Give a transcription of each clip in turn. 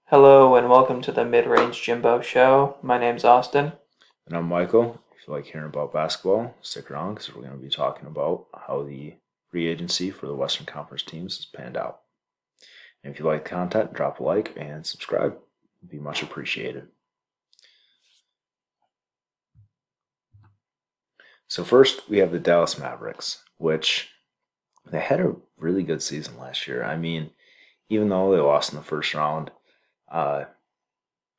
Hello and welcome to the Mid-Range Jimbo Show. My name's Austin. And I'm Michael. If you like hearing about basketball, stick around because we're going to be talking about how the free agency for the Western Conference teams has panned out. And if you like the content, drop a like and subscribe. It'd be much appreciated. So first, we have the Dallas Mavericks, which they had a really good season last year. I mean, even though they lost in the first round, uh,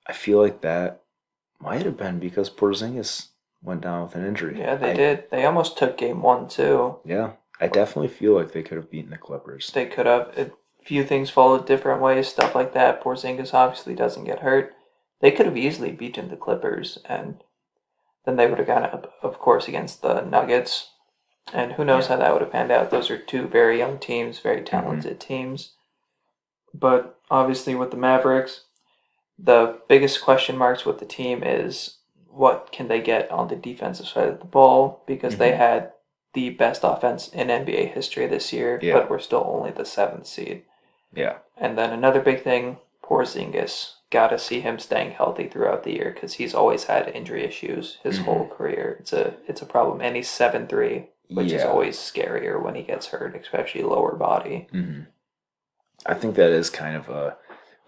I feel like that might have been because Porzingis went down with an injury. Yeah, they did. They almost took game one, too. Yeah, I definitely feel like they could have beaten the Clippers. They could have. A few things followed different ways, stuff like that. Porzingis obviously doesn't get hurt. They could have easily beaten the Clippers, and then they would have gone up, of course, against the Nuggets. And who knows how that would have panned out. Those are two very young teams, very talented teams. But obviously, with the Mavericks, the biggest question marks with the team is what can they get on the defensive side of the ball because they had the best offense in NBA history this year, but we're still only the seventh seed. Yeah. And then another big thing, Porzingis. Got to see him staying healthy throughout the year because he's always had injury issues his whole career. It's a problem, and he's 7'3", which is always scarier when he gets hurt, especially lower body. I think that is kind of a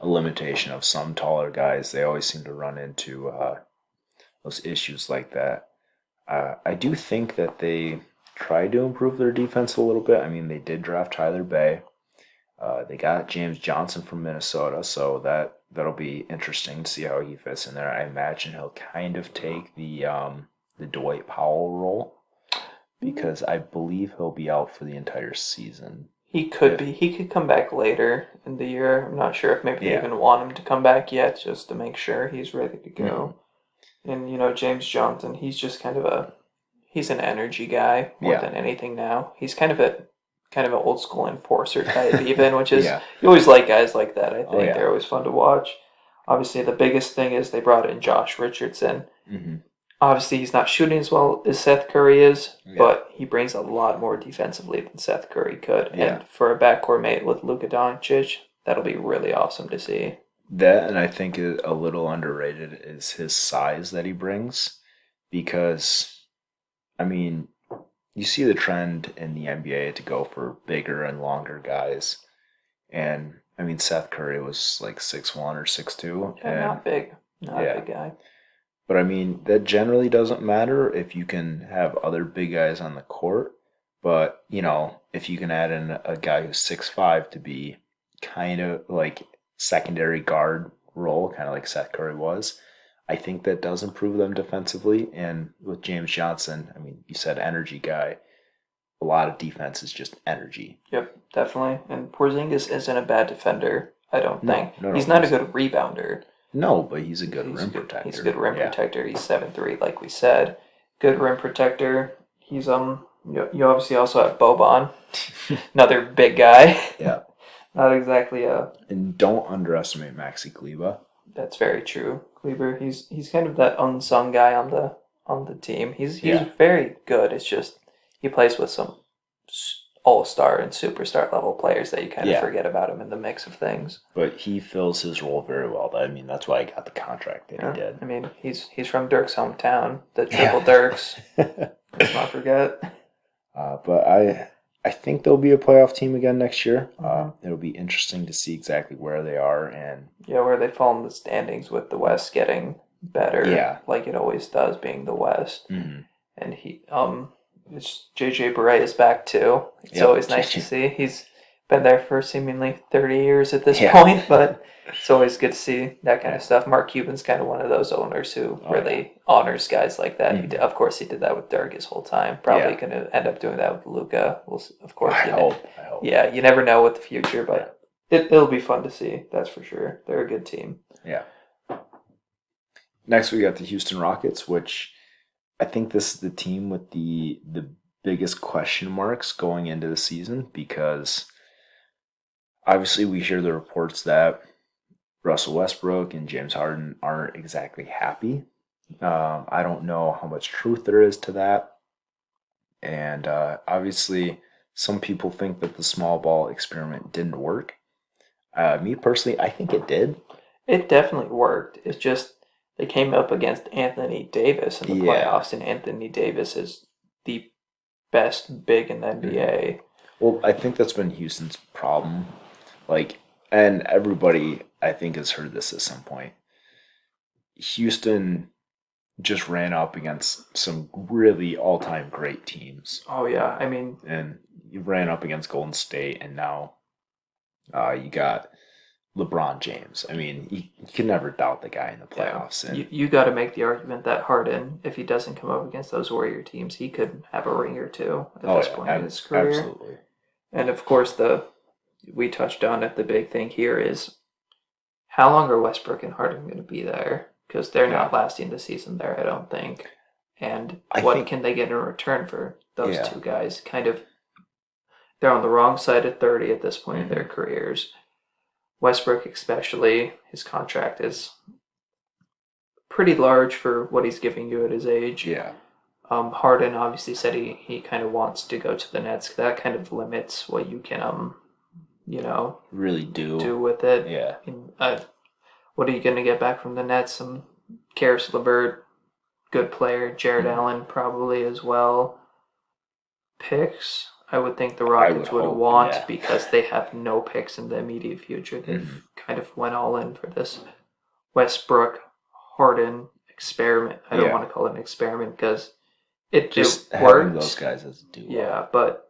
limitation of some taller guys. They always seem to run into those issues like that. I do think that they tried to improve their defense a little bit. I mean, they did draft Tyler Bay. They got James Johnson from Minnesota, so that'll be interesting to see how he fits in there. I imagine he'll kind of take the Dwight Powell role because I believe he'll be out for the entire season. He could be. He could come back later in the year. I'm not sure if maybe they even want him to come back yet, just to make sure he's ready to go. And James Johnson, he's just he's an energy guy more than anything now. He's kind of an old school enforcer type even, which is you always like guys like that. I think they're always fun to watch. Obviously, the biggest thing is they brought in Josh Richardson. Obviously, he's not shooting as well as Seth Curry is, but he brings a lot more defensively than Seth Curry could. And for a backcourt mate with Luka Doncic, that'll be really awesome to see. That, and I think a little underrated is his size that he brings, because, I mean, you see the trend in the NBA to go for bigger and longer guys, and I mean Seth Curry was like 6'1" or 6'2", and not big, not a big guy. But I mean, that generally doesn't matter if you can have other big guys on the court. But, if you can add in a guy who's 6'5" to be kind of like secondary guard role, kind of like Seth Curry was, I think that does improve them defensively. And with James Johnson, I mean, you said energy guy. A lot of defense is just energy. Yep, definitely. And Porzingis isn't a bad defender, I don't think. He's not a good rebounder. No, but he's a good rim protector. He's a good rim protector. He's 7'3", like we said. Good rim protector. He's you obviously also have Boban, another big guy. Yeah. Not exactly a. And don't underestimate Maxi Kleber. That's very true. Kleber, he's kind of that unsung guy on the team. He's very good. It's just he plays with some all-star and superstar level players that you kind of forget about him in the mix of things. But he fills his role very well. I mean, that's why he got the contract that he did. I mean, he's from Dirk's hometown, the Triple Dirks. Let's not forget. But I think they'll be a playoff team again next year. It'll be interesting to see exactly where they are and where they fall in the standings with the West getting better, like it always does, being the West. And it's JJ Barea is back too. It's always nice to see. He's been there for seemingly 30 years at this point, but it's always good to see that kind of stuff. Mark Cuban's kind of one of those owners who really honors guys like that. Of course, he did that with Dirk his whole time. Probably going to end up doing that with Luka. Of course, I hope. Yeah, you never know with the future, but it'll be fun to see. That's for sure. They're a good team. Yeah. Next, we got the Houston Rockets, which I think this is the team with the biggest question marks going into the season, because obviously we hear the reports that Russell Westbrook and James Harden aren't exactly happy. I don't know how much truth there is to that. And obviously some people think that the small ball experiment didn't work. Me personally, I think it did. It definitely worked. It's just they came up against Anthony Davis in the Yeah. playoffs, and Anthony Davis is the best big in the NBA. Well, I think that's been Houston's problem. Like, and everybody, I think, has heard this at some point. Houston just ran up against some really all-time great teams, Oh yeah, I mean, and you ran up against Golden State, and now you got LeBron James. I mean, you can never doubt the guy in the playoffs. yeah, And you got to make the argument that Harden, if he doesn't come up against those Warrior teams, he could have a ring or two at this point in his career. absolutely. And of course, we touched on it. The big thing here is how long are Westbrook and Harden going to be there? Because they're not lasting the season there, I don't think. And what can they get in return for those two guys? Kind of, they're on the wrong side of 30 at this point in their careers. Westbrook, especially, his contract is pretty large for what he's giving you at his age. Yeah. Harden obviously said he kind of wants to go to the Nets. That kind of limits what you can, really do with it. Yeah. I mean, what are you going to get back from the Nets? Some Karis LeVert, good player. Jared Allen probably as well. Picks, I would think the Rockets would want because they have no picks in the immediate future. They've kind of went all in for this Westbrook Harden experiment. I don't want to call it an experiment because it just worked. Those guys as a duo. Yeah, but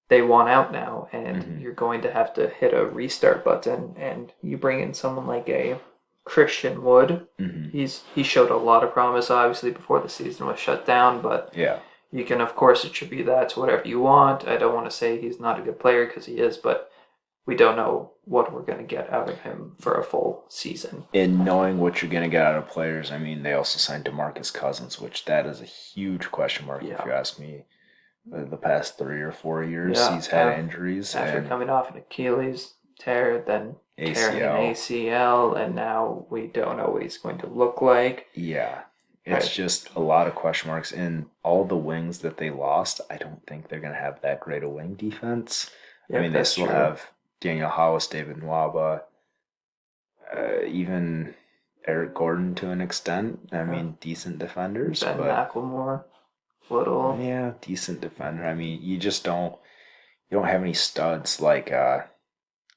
they want out now, and you're going to have to hit a restart button. And you bring in someone like a Christian Wood. He showed a lot of promise, obviously, before the season was shut down. But you can, of course, attribute that to whatever you want. I don't want to say he's not a good player because he is, but we don't know what we're going to get out of him for a full season. In knowing what you're going to get out of players, I mean, they also signed DeMarcus Cousins, which that is a huge question mark if you ask me. The past 3 or 4 years, he's had injuries. After coming off an Achilles tear, then tearing an ACL, and now we don't know what he's going to look like. Yeah. It's just a lot of question marks. And all the wings that they lost, I don't think they're going to have that great a wing defense. I mean, they still have Daniel House, David Nwaba, even Eric Gordon to an extent. I mean, decent defenders. Ben McLemore, little. Yeah, decent defender. I mean, you don't have any studs like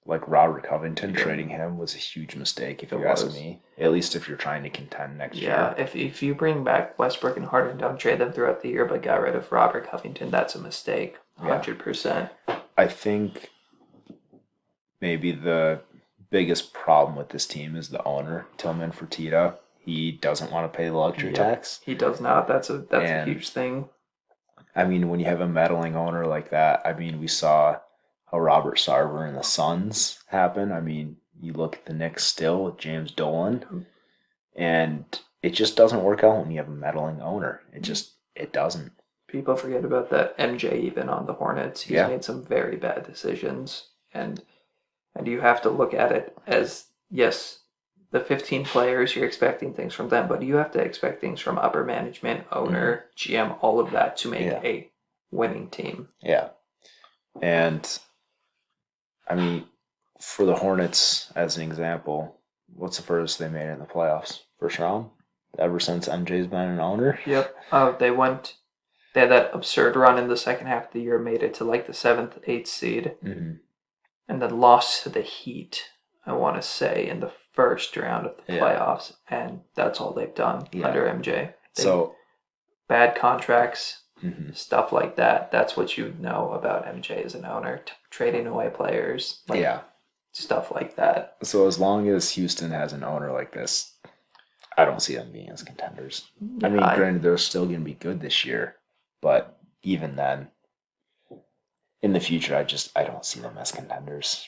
Robert Covington. Trading him was a huge mistake, if you ask me. At least if you're trying to contend next year. Yeah, if you bring back Westbrook and Harden, don't trade them throughout the year, but got rid of Robert Covington, that's a mistake. 100%. I think maybe the biggest problem with this team is the owner, Tillman Fertitta. He doesn't want to pay the luxury tax. He does not. That's a huge thing. I mean, when you have a meddling owner like that, I mean, we saw how Robert Sarver and the Suns happen. I mean, you look at the Knicks still with James Dolan, and it just doesn't work out when you have a meddling owner. It doesn't. People forget about that. MJ even on the Hornets. He's made some very bad decisions, and you have to look at it as, yes, the 15 players, you're expecting things from them, but you have to expect things from upper management, owner, GM, all of that to make a winning team. Yeah. And, I mean, for the Hornets, as an example, what's the furthest they made it in the playoffs? First round? Ever since MJ's been an owner? Yep. They had that absurd run in the second half of the year, made it to like the 7th, 8th seed, and then lost to the Heat, I want to say, in the first round of the playoffs, and that's all they've done under MJ. Bad contracts, stuff like that. That's what you know about MJ as an owner, trading away players, stuff like that. So as long as Houston has an owner like this, I don't see them being as contenders. I mean, granted, they're still going to be good this year, but even then, in the future, I don't see them as contenders.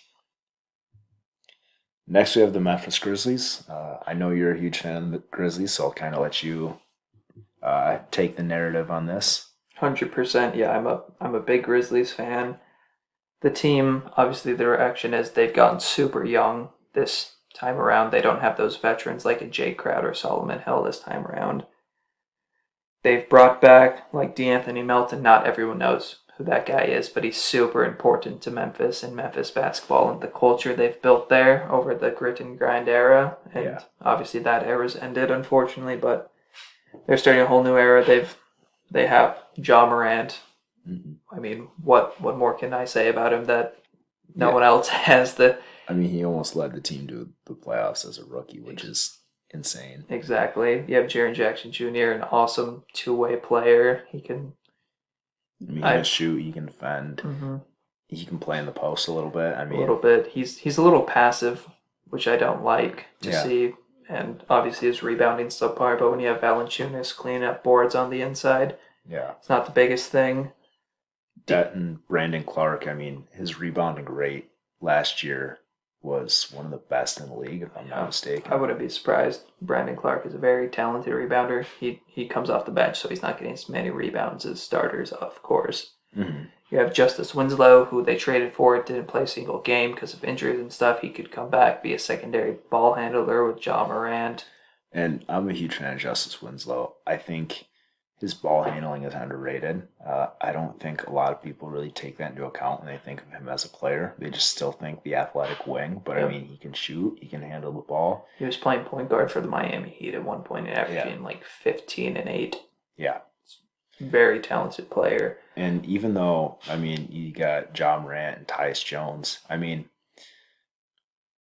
Next, we have the Memphis Grizzlies. I know you're a huge fan of the Grizzlies, so I'll kind of let you take the narrative on this. 100%. Yeah, I'm a big Grizzlies fan. The team, obviously, their reaction is they've gotten super young this time around. They don't have those veterans like a Jay Crowder or Solomon Hill this time around. They've brought back, like, DeAnthony Melton. Not everyone knows who that guy is, but he's super important to Memphis and Memphis basketball and the culture they've built there over the grit and grind era. And obviously that era's ended, unfortunately, but they're starting a whole new era. They have Ja Morant. I mean, what more can I say about him that no one else has? I mean, he almost led the team to the playoffs as a rookie, which is insane. Exactly. You have Jaren Jackson Jr., an awesome two-way player. He can he can shoot, he can defend, he can play in the post a little bit. I mean, a little bit. He's a little passive, which I don't like to see. And obviously his rebounding's subpar, but when you have Valanciunas cleaning up boards on the inside, it's not the biggest thing. That and Brandon Clark, I mean, his rebounding rate last year was one of the best in the league, if I'm not mistaken. I wouldn't be surprised. Brandon Clark is a very talented rebounder. He comes off the bench, so he's not getting as many rebounds as starters, of course. You have Justice Winslow, who they traded for, didn't play a single game because of injuries and stuff. He could come back, be a secondary ball handler with Ja Morant. And I'm a huge fan of Justice Winslow. I think his ball handling is underrated. I don't think a lot of people really take that into account when they think of him as a player. They just still think the athletic wing. But, I mean, he can shoot. He can handle the ball. He was playing point guard for the Miami Heat at one point and averaging like 15 and 8. Yeah. Very talented player. And even though, I mean, you got Ja Morant and Tyus Jones, I mean,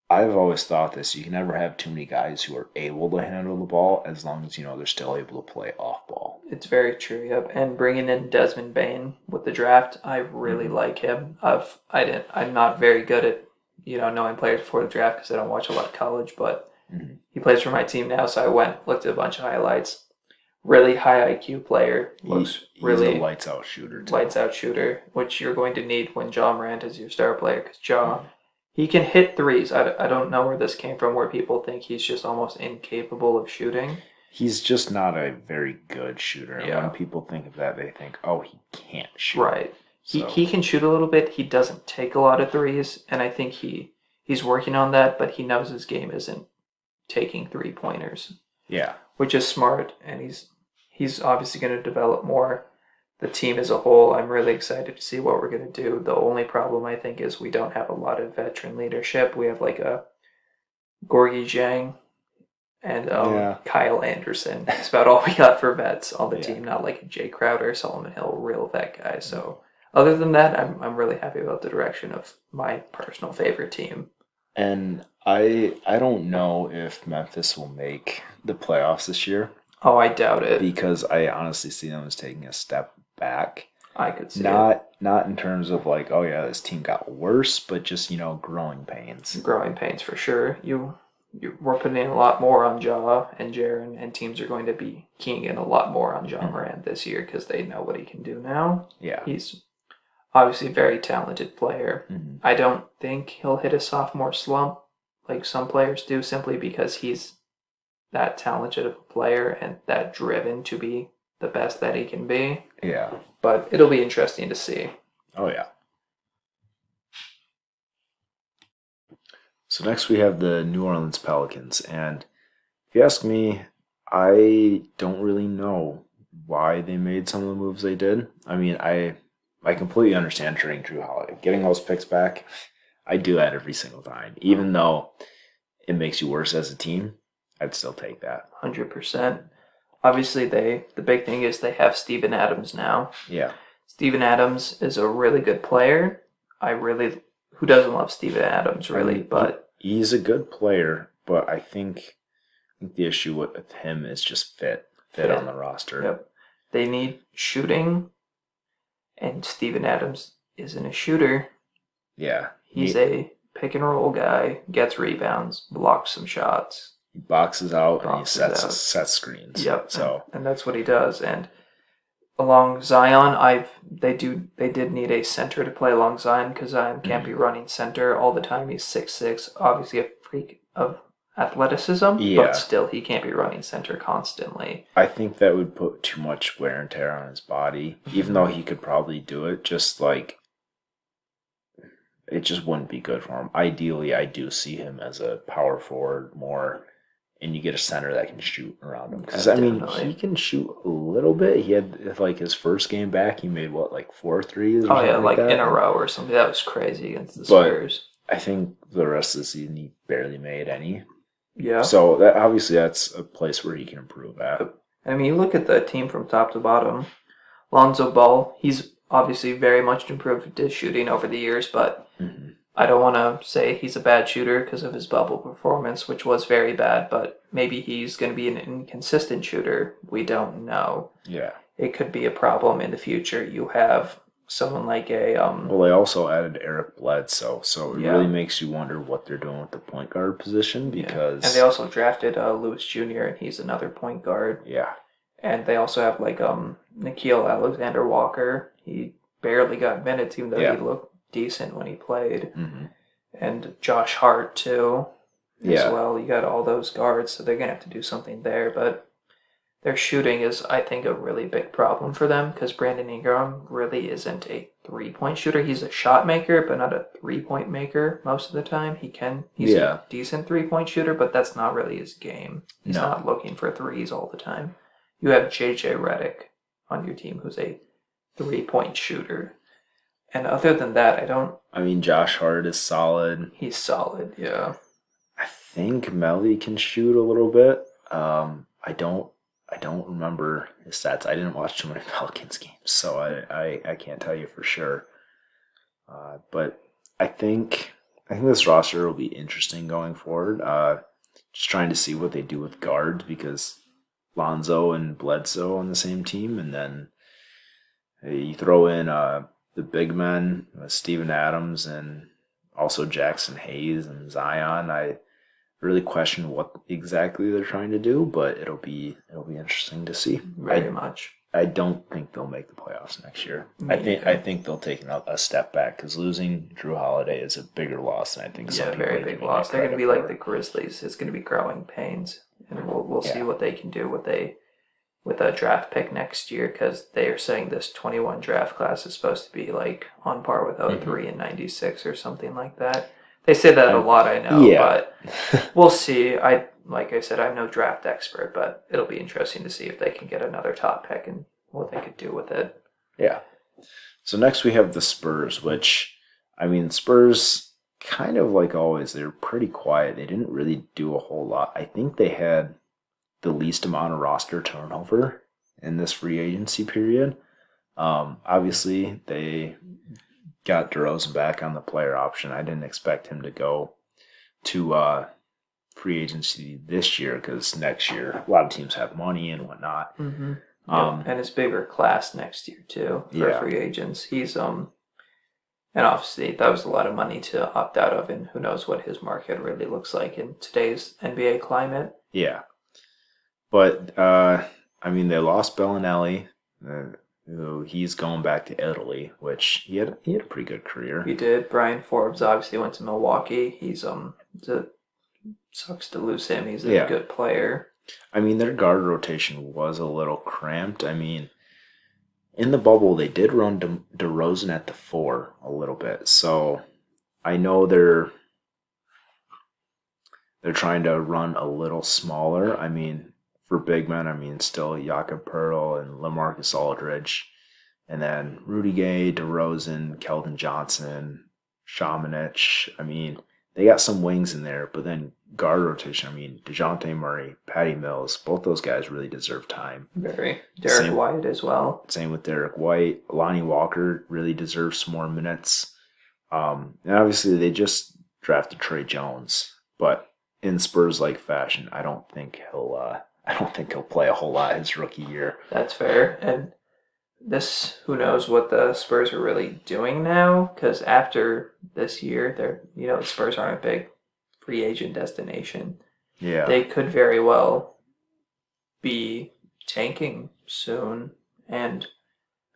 I've always thought this. You can never have too many guys who are able to handle the ball as long as, they're still able to play off ball. It's very true, yep. And bringing in Desmond Bane with the draft, I really like him. I'm not very good at, knowing players before the draft because I don't watch a lot of college, but he plays for my team now, so I looked at a bunch of highlights. Really high IQ player. He's a lights out shooter too. Lights out shooter, which you're going to need when Ja Morant is your star player, because he can hit threes. I don't know where this came from, where people think he's just almost incapable of shooting. He's just not a very good shooter. And when people think of that, they think, oh, he can't shoot. Right. So. He can shoot a little bit. He doesn't take a lot of threes, and I think he's working on that, but he knows his game isn't taking three-pointers. Yeah. Which is smart, and he's obviously going to develop more. The team as a whole, I'm really excited to see what we're going to do. The only problem, I think, is we don't have a lot of veteran leadership. We have like a Gorgie Zhang and Kyle Anderson. That's about all we got for vets on the team, not like a Jay Crowder, Solomon Hill, real vet guy. So other than that, I'm really happy about the direction of my personal favorite team. And I don't know if Memphis will make the playoffs this year. Oh, I doubt it. Because I honestly see them as taking a step back. I could see it. Not in terms of like, oh yeah, this team got worse, but just, growing pains. Growing pains for sure. We're putting in a lot more on Ja and Jaren, and teams are going to be keying in a lot more on Ja Morant this year because they know what he can do now. Yeah. He's obviously a very talented player. I don't think he'll hit a sophomore slump like some players do, simply because he's that talented of a player and that driven to be the best that he can be. Yeah. But it'll be interesting to see. Oh, yeah. So next we have the New Orleans Pelicans. And if you ask me, I don't really know why they made some of the moves they did. I mean, I completely understand trading Jrue Holiday. Getting those picks back, I do that every single time. Even though it makes you worse as a team, I'd still take that. 100%. Obviously, the big thing is they have Steven Adams now. Yeah. Steven Adams is a really good player. Who doesn't love Steven Adams, really? But he's a good player, but I think the issue with him is just fit on the roster. Yep. They need shooting, and Steven Adams isn't a shooter. Yeah. He's a pick and roll guy, gets rebounds, blocks some shots. He boxes out and he sets screens. Yep. And that's what he does. And along Zion, they did need a center to play along Zion because Zion can't be running center all the time. He's 6'6", obviously a freak of athleticism, but still he can't be running center constantly. I think that would put too much wear and tear on his body, even though he could probably do it. Just like it just wouldn't be good for him. Ideally, I do see him as a power forward more and you get a center that can shoot around him. Because, I mean, Definitely. he can shoot a little bit. He had, like, his first game back, he made, like 4 threes or Oh yeah, something like that? in a row or something. That was crazy against the But Spurs. I think the rest of the season he barely made any. Yeah. So that obviously that's a place where he can improve at. I mean, you look at the team from top to bottom. Lonzo Ball, he's obviously very much improved his shooting over the years, but I don't want to say he's a bad shooter because of his bubble performance, which was very bad, but maybe he's going to be an inconsistent shooter. We don't know. Yeah. It could be a problem in the future. You have someone like a Well, they also added Eric Bledsoe, so it really makes you wonder what they're doing with the point guard position because and they also drafted Lewis Jr. and he's another point guard. Yeah. And they also have like Nikhil Alexander Walker. He barely got minutes, even though he looked decent when he played. And Josh Hart too, as well. You got all those guards, so they're gonna have to do something there. But their shooting is, I think, a really big problem for them because Brandon Ingram really isn't a 3-point shooter. He's a shot maker, but not a 3-point maker most of the time. He's a decent 3-point shooter, but that's not really his game. He's not looking for threes all the time. You have JJ Redick on your team who's a 3-point shooter. And other than that, I mean, Josh Hart is solid. He's solid, yeah. I think Melly can shoot a little bit. I don't remember his stats. I didn't watch too many Pelicans games, so I can't tell you for sure. But I think this roster will be interesting going forward. Just trying to see what they do with guards because Lonzo and Bledsoe on the same team, and then you throw in the big men, Steven Adams, and also Jackson Hayes and Zion. I really question what exactly they're trying to do, but it'll be interesting to see. Very much. I don't think they'll make the playoffs next year. I think they'll take a step back because losing Drew Holiday is a bigger loss than I think some people. Very big loss. They're going to be like the Grizzlies. It's going to be growing pains, and we'll see what they can do with a draft pick next year because they are saying this 21 draft class is supposed to be like on par with 03 and 96 or something like that. They say that a lot, I know, but we'll see. Like I said, I'm no draft expert, but it'll be interesting to see if they can get another top pick and what they could do with it. Yeah. So next we have the Spurs, which, I mean, Spurs, kind of like always, they're pretty quiet. They didn't really do a whole lot. I think they had the least amount of roster turnover in this free agency period. Obviously, they got DeRozan back on the player option. I didn't expect him to go to free agency this year because next year a lot of teams have money and whatnot. Mm-hmm. And it's bigger class next year too for free agents. He's and obviously that was a lot of money to opt out of, and who knows what his market really looks like in today's NBA climate. Yeah, but I mean they lost Bellinelli. He's going back to Italy, which he had a pretty good career. He did. Brian Forbes obviously went to Milwaukee. He's sucks to lose him. He's a good player. I mean, their guard rotation was a little cramped. I mean, in the bubble, they did run DeRozan at the 4 a little bit. So I know they're trying to run a little smaller. I mean, for big men, I mean, still Jakob Pertl and LaMarcus Aldridge. And then Rudy Gay, DeRozan, Keldon Johnson, Šamanić. I mean, they got some wings in there, but then guard rotation, I mean, DeJounte Murray, Patty Mills, both those guys really deserve time. Very. Derek White as well. Same with Derek White. Lonnie Walker really deserves some more minutes. And obviously, they just drafted Trey Jones, but in Spurs-like fashion, I don't think he'll play a whole lot his rookie year. That's fair. And who knows what the Spurs are really doing now? Because after this year, the Spurs aren't a big free agent destination. Yeah, they could very well be tanking soon, and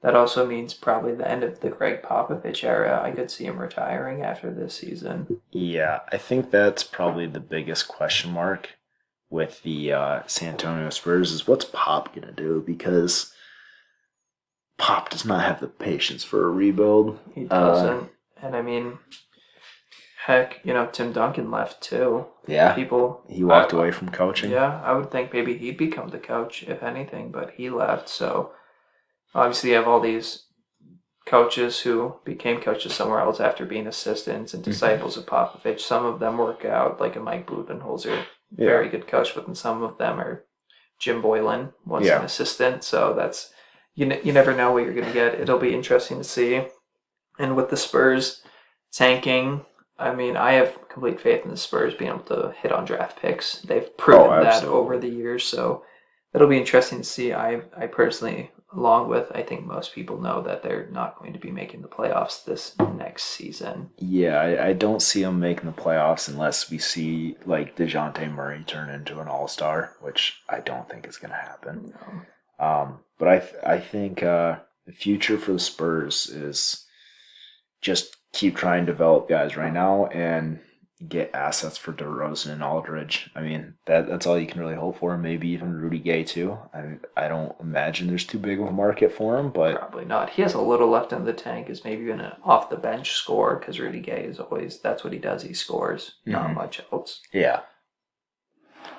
that also means probably the end of the Greg Popovich era. I could see him retiring after this season. Yeah, I think that's probably the biggest question mark with the San Antonio Spurs is what's Pop going to do, because Pop does not have the patience for a rebuild. He doesn't. And I mean, Heck, Tim Duncan left too. Yeah, People, he walked away from coaching. yeah, I would think maybe he'd become the coach if anything, but he left. So obviously, you have all these coaches who became coaches somewhere else after being assistants and disciples of Popovich. Some of them work out, like a Mike Budenholzer, very good coach, but then some of them are Jim Boylan was an assistant. So that's you never know what you're going to get. It'll be interesting to see. And with the Spurs tanking, I mean, I have complete faith in the Spurs being able to hit on draft picks. They've proven that over the years, so it'll be interesting to see. I personally, along with, I think most people know that they're not going to be making the playoffs this next season. Yeah, I don't see them making the playoffs unless we see, like, DeJounte Murray turn into an all-star, which I don't think is going to happen. No. But I think the future for the Spurs is just keep trying to develop guys right now and get assets for DeRozan and Aldridge. I mean, that's all you can really hope for. Maybe even Rudy Gay too. I don't imagine there's too big of a market for him, but probably not. He has a little left in the tank. Is maybe an off the bench score because Rudy Gay is always that's what he does. He scores, not much else. Yeah.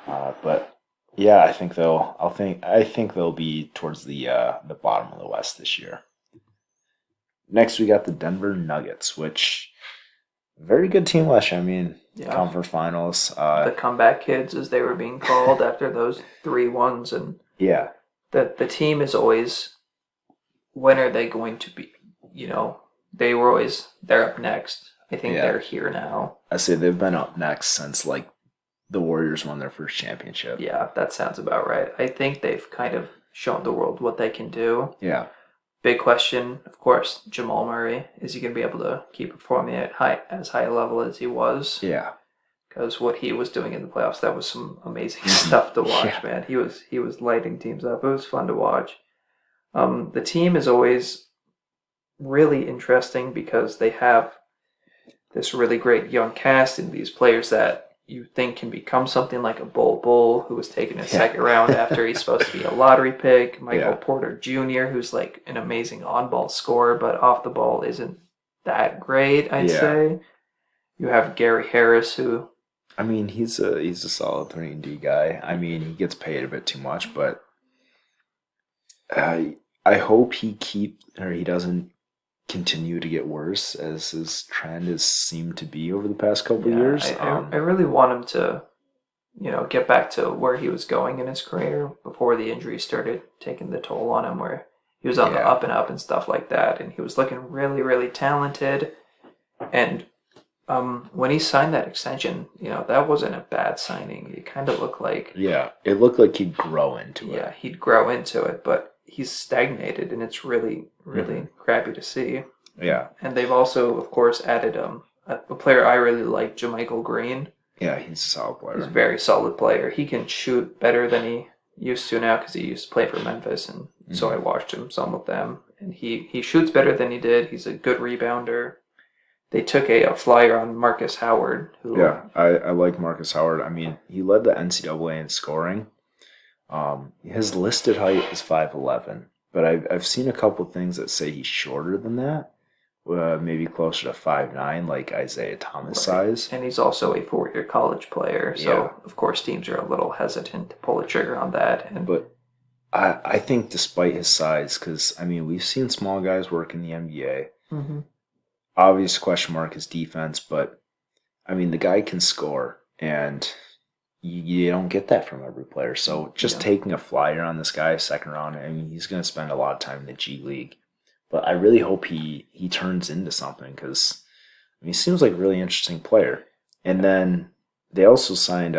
But yeah, I think they'll be towards the bottom of the West this year. Next, we got the Denver Nuggets, which very good team last year. I mean, conference finals. The comeback kids, as they were being called after those 3-1s, and the team is always. When are they going to be? They're up next. I think they're here now. I say they've been up next since like the Warriors won their first championship. Yeah, that sounds about right. I think they've kind of shown the world what they can do. Yeah. Big question, of course, Jamal Murray. Is he going to be able to keep performing at as high a level as he was? Yeah. Because what he was doing in the playoffs, that was some amazing stuff to watch, man. He was lighting teams up. It was fun to watch. The team is always really interesting because they have this really great young cast and these players that you think can become something like a Bull, who was taken in second round after he's supposed to be a lottery pick. Michael Porter Jr., who's like an amazing on-ball scorer, but off the ball isn't that great, I'd say. You have Gary Harris, who... I mean, he's a solid 3-and-D guy. I mean, he gets paid a bit too much, but I hope he doesn't continue to get worse as his trend has seemed to be over the past couple of years. I really want him to, get back to where he was going in his career before the injury started taking the toll on him, where he was on the up and up and stuff like that, and he was looking really, really talented. And when he signed that extension, that wasn't a bad signing. It kind of looked like... Yeah, it looked like he'd grow into it. Yeah, he'd grow into it, but he's stagnated, and it's really, really crappy to see. Yeah. And they've also, of course, added a player I really like, JaMychal Green. Yeah, he's a solid player. He's a very solid player. He can shoot better than he used to now because he used to play for Memphis, and so I watched him some with them. And he shoots better than he did. He's a good rebounder. They took a flyer on Marcus Howard. I like Marcus Howard. I mean, he led the NCAA in scoring. His listed height is 5'11", but I've seen a couple things that say he's shorter than that, maybe closer to 5'9", like Isaiah Thomas size. And he's also a 4-year college player, so of course teams are a little hesitant to pull the trigger on that. But I think despite his size, because I mean we've seen small guys work in the NBA. Obvious question mark is defense, but I mean the guy can score and. You don't get that from every player. So just taking a flyer on this guy, second round, I mean, he's going to spend a lot of time in the G League. But I really hope he turns into something because he seems like a really interesting player. And then they also signed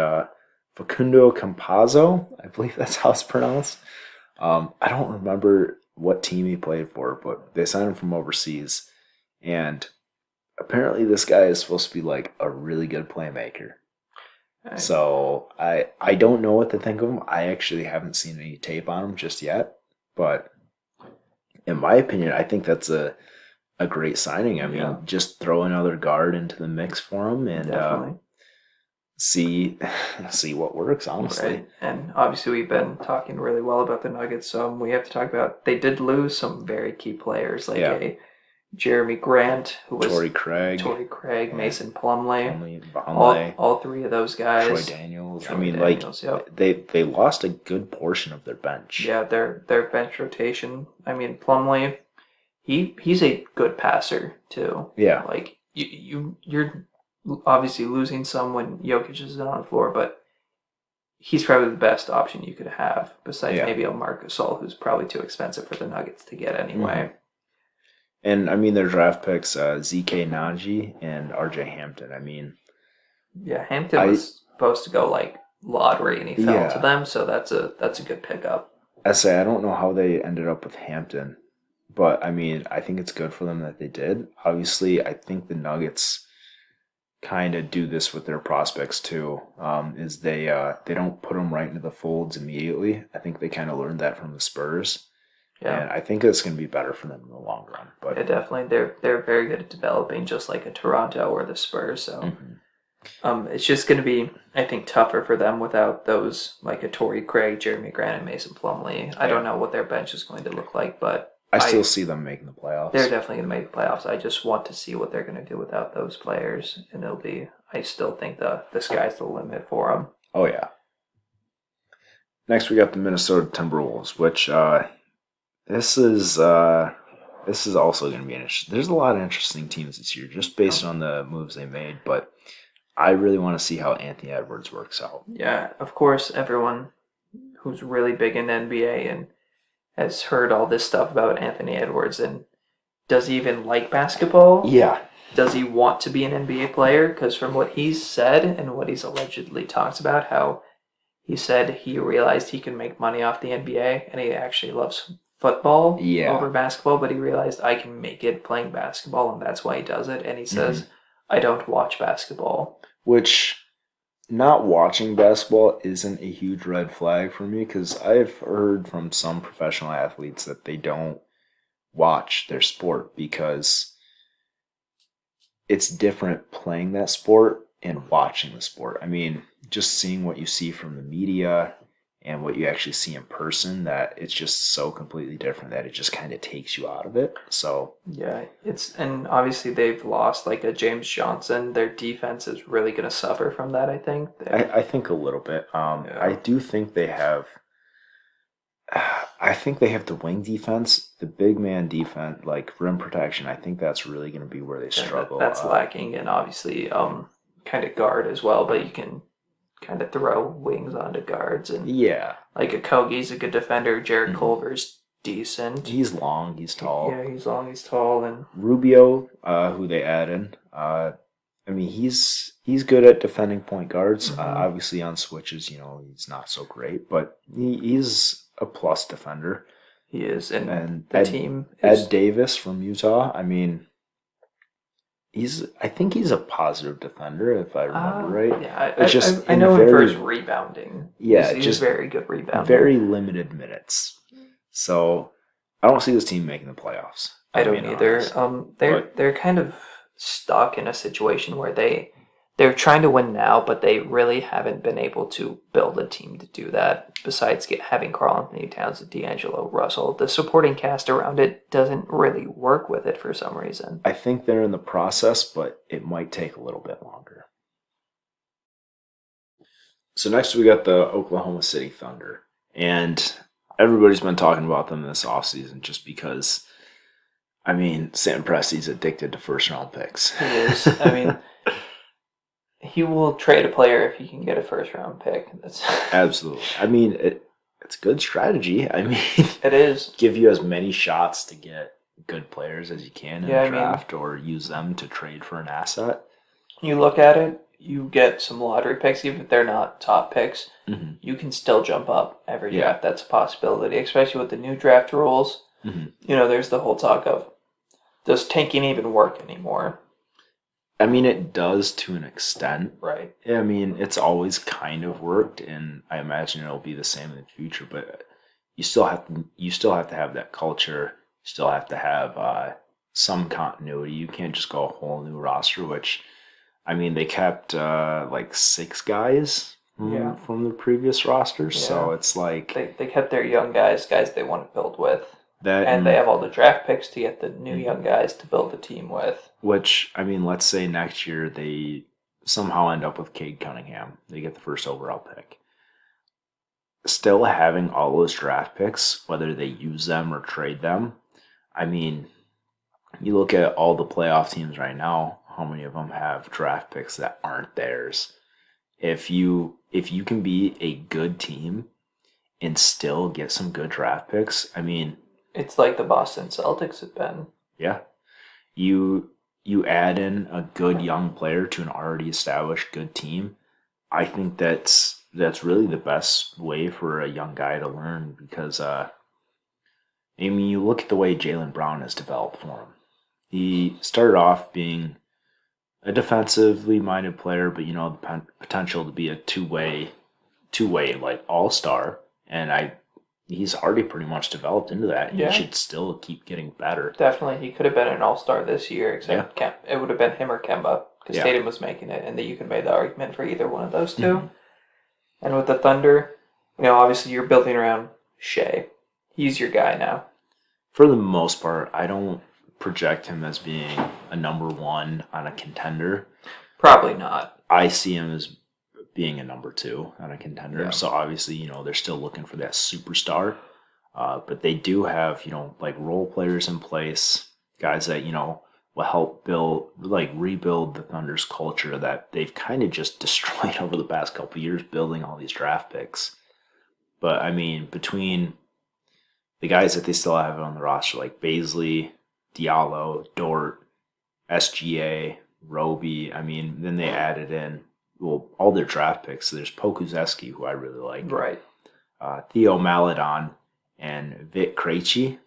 Facundo Campazzo. I believe that's how it's pronounced. I don't remember what team he played for, but they signed him from overseas. And apparently this guy is supposed to be like a really good playmaker. So I don't know what to think of him. I actually haven't seen any tape on him just yet. But in my opinion, I think that's a great signing. I mean, just throw another guard into the mix for him and see what works, honestly. Right. And obviously we've been talking really well about the Nuggets, so we have to talk about they did lose some very key players, like a Jeremy Grant, who was Torrey Craig, Mason Plumlee. Vonleh, All three of those guys. Troy Daniels. Yep. they lost a good portion of their bench. Yeah, their bench rotation. I mean, Plumlee, he's a good passer too. Yeah. Like you're obviously losing some when Jokic is on the floor, but he's probably the best option you could have besides maybe a Marc Gasol, who's probably too expensive for the Nuggets to get anyway. Mm-hmm. And I mean, their draft picks, ZK Naji and RJ Hampton. I mean, yeah, Hampton was supposed to go like lottery, and he fell to them, so that's a good pickup. I don't know how they ended up with Hampton, but I mean, I think it's good for them that they did. Obviously, I think the Nuggets kind of do this with their prospects too. Is they don't put them right into the folds immediately. I think they kind of learned that from the Spurs. Yeah. And I think it's going to be better for them in the long run. But yeah, definitely, they're very good at developing, just like a Toronto or the Spurs. So, it's just going to be, I think, tougher for them without those like a Torrey Craig, Jeremy Grant, and Mason Plumlee. I don't know what their bench is going to look like, but I still see them making the playoffs. They're definitely going to make the playoffs. I just want to see what they're going to do without those players, and it'll be. I still think the sky's the limit for them. Oh yeah. Next, we got the Minnesota Timberwolves, which. This is also going to be interesting. There's a lot of interesting teams this year, just based on the moves they made. But I really want to see how Anthony Edwards works out. Yeah, of course, everyone who's really big in NBA and has heard all this stuff about Anthony Edwards, and does he even like basketball? Yeah. Does he want to be an NBA player? Because from what he's said and what he's allegedly talks about, how he said he realized he can make money off the NBA, and he actually loves football over basketball, but he realized I can make it playing basketball, and that's why he does it. And he says, I don't watch basketball. Which, not watching basketball isn't a huge red flag for me, because I've heard from some professional athletes that they don't watch their sport because it's different playing that sport and watching the sport. I mean, just seeing what you see from the media and what you actually see in person, that it's just so completely different that it just kind of takes you out of it. So yeah, and obviously they've lost like a James Johnson. Their defense is really going to suffer from that, I think. I think a little bit. I do think they have. I think they have the wing defense, the big man defense, like rim protection. I think that's really going to be where they struggle. That's lacking, and obviously kind of guard as well, but you can kind of throw wings onto guards, and like Okogie's a good defender. Jared Culver's decent. He's long, he's tall. Yeah, he's long, he's tall, and Rubio, who they added. I mean, he's good at defending point guards. Obviously, on switches, he's not so great, but he's a plus defender. He is, and the team Ed Davis from Utah. I mean. I think he's a positive defender, if I remember right. Yeah, I know him for his rebounding. Yeah, he's just very good rebounding. Very limited minutes. So I don't see this team making the playoffs. I don't either. They're kind of stuck in a situation where they're trying to win now, but they really haven't been able to build a team to do that. Besides having Karl-Anthony Towns and D'Angelo Russell, the supporting cast around it doesn't really work with it for some reason. I think they're in the process, but it might take a little bit longer. So next we got the Oklahoma City Thunder. And everybody's been talking about them this offseason just because, I mean, Sam Presti's addicted to first-round picks. He is. I mean... He will trade a player if he can get a first-round pick. Absolutely. I mean, it's a good strategy. I mean, it is. Give you as many shots to get good players as you can in the draft, or use them to trade for an asset. You look at it, you get some lottery picks, even if they're not top picks. You can still jump up every draft. That's a possibility, especially with the new draft rules. There's the whole talk of, does tanking even work anymore? I mean, it does to an extent. Right. I mean, it's always kind of worked, and I imagine it'll be the same in the future. But you still have to have that culture. You still have to have some continuity. You can't just go a whole new roster. Which, I mean, they kept like 6 guys from the previous roster. So it's like they kept their young guys they want to build with. And they have all the draft picks to get the new young guys to build a team with. Which, I mean, let's say next year they somehow end up with Cade Cunningham. They get the first overall pick. Still having all those draft picks, whether they use them or trade them, I mean, you look at all the playoff teams right now, how many of them have draft picks that aren't theirs? If you can be a good team and still get some good draft picks, I mean, it's like the Boston Celtics have been. Yeah. You add in a good young player to an already established good team. I think that's really the best way for a young guy to learn because I mean, you look at the way Jaylen Brown has developed for him. He started off being a defensively minded player, but the potential to be a two-way like all-star, and he's already pretty much developed into that. Yeah. He should still keep getting better. Definitely, he could have been an all-star this year, except it would have been him or Kemba, because Tatum was making it, and that you could make the argument for either one of those two. Mm-hmm. And with the Thunder, obviously you're building around Shea. He's your guy now. For the most part, I don't project him as being a number one on a contender. Probably not. I see him as being a number two on a contender. Yeah. So obviously, they're still looking for that superstar. But they do have, like role players in place, guys that, will help rebuild the Thunder's culture that they've kind of just destroyed over the past couple of years, building all these draft picks. But I mean, between the guys that they still have on the roster, like Baisley, Diallo, Dort, SGA, Roby, I mean, then they added in, all their draft picks. So there's Pokuševski, who I really like. Right. Theo Maledon and Vit Krejci,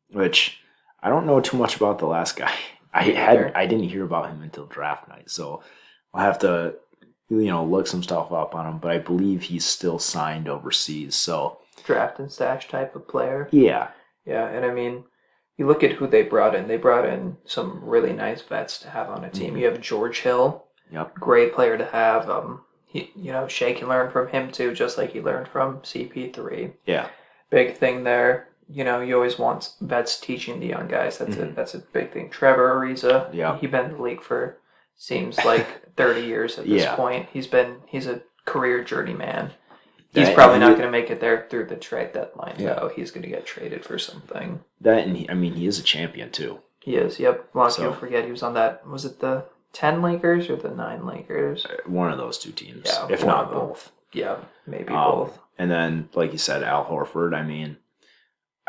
which I don't know too much about the last guy. I didn't hear about him until draft night, so I'll have to look some stuff up on him. But I believe he's still signed overseas. So draft and stash type of player. Yeah. Yeah, and I mean, you look at who they brought in. They brought in some really nice vets to have on a team. Mm-hmm. You have George Hill. Yep. Great player to have. Shea can learn from him too, just like he learned from CP3. Yeah. Big thing there. You always want vets teaching the young guys. That's a big thing. Trevor Ariza. Yeah. He's been in the league for seems like 30 years at this point. He's a career journeyman. He's probably not going to make it there through the trade deadline, though. He's going to get traded for something. He is a champion too. He is. Yep. A lot of people forget he was on that. Was it the 10 Lakers or the 9 Lakers? One of those two teams, if not both. Yeah, maybe both. And then, like you said, Al Horford. I mean,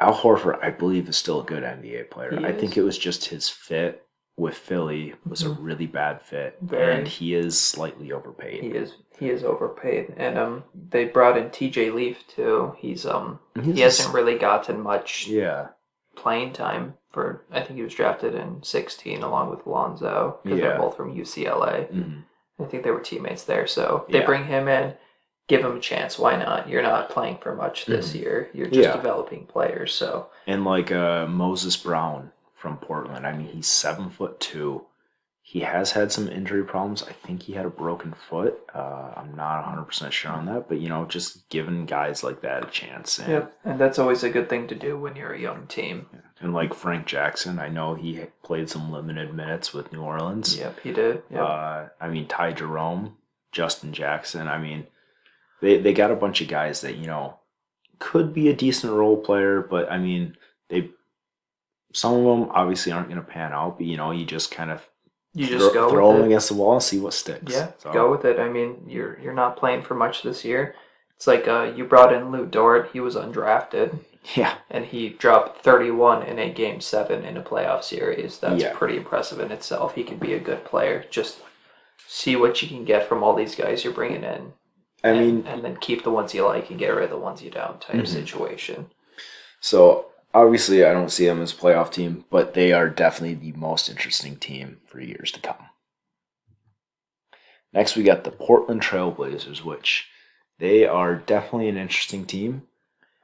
Al Horford, I believe, is still a good NBA player. I think it was just his fit with Philly was a really bad fit, and he is slightly overpaid. He is overpaid, and they brought in T.J. Leaf too. He hasn't really gotten much playing time for. I think he was drafted in 2016 along with Lonzo because they're both from UCLA. Mm-hmm. I think they were teammates there, so they bring him in. Give him a chance. Why not? You're not playing for much this year. You're just developing players. So and like Moses Brown from Portland. I mean, he's 7'2". He has had some injury problems. I think he had a broken foot. I'm not 100% sure on that, but just giving guys like that a chance. And that's always a good thing to do when you're a young team. And like Frank Jackson, I know he played some limited minutes with New Orleans. Yep, he did. Yep. I mean, Ty Jerome, Justin Jackson. I mean, they got a bunch of guys that could be a decent role player, but I mean, some of them obviously aren't going to pan out. But you just kind of throw them against the wall and see what sticks. Yeah, go with it. I mean, you're not playing for much this year. It's like you brought in Lou Dort. He was undrafted. Yeah. And he dropped 31 in a Game 7 in a playoff series. That's pretty impressive in itself. He can be a good player. Just see what you can get from all these guys you're bringing in. And then keep the ones you like and get rid of the ones you don't type situation. So, obviously, I don't see them as a playoff team, but they are definitely the most interesting team for years to come. Next, we got the Portland Trailblazers, which they are definitely an interesting team.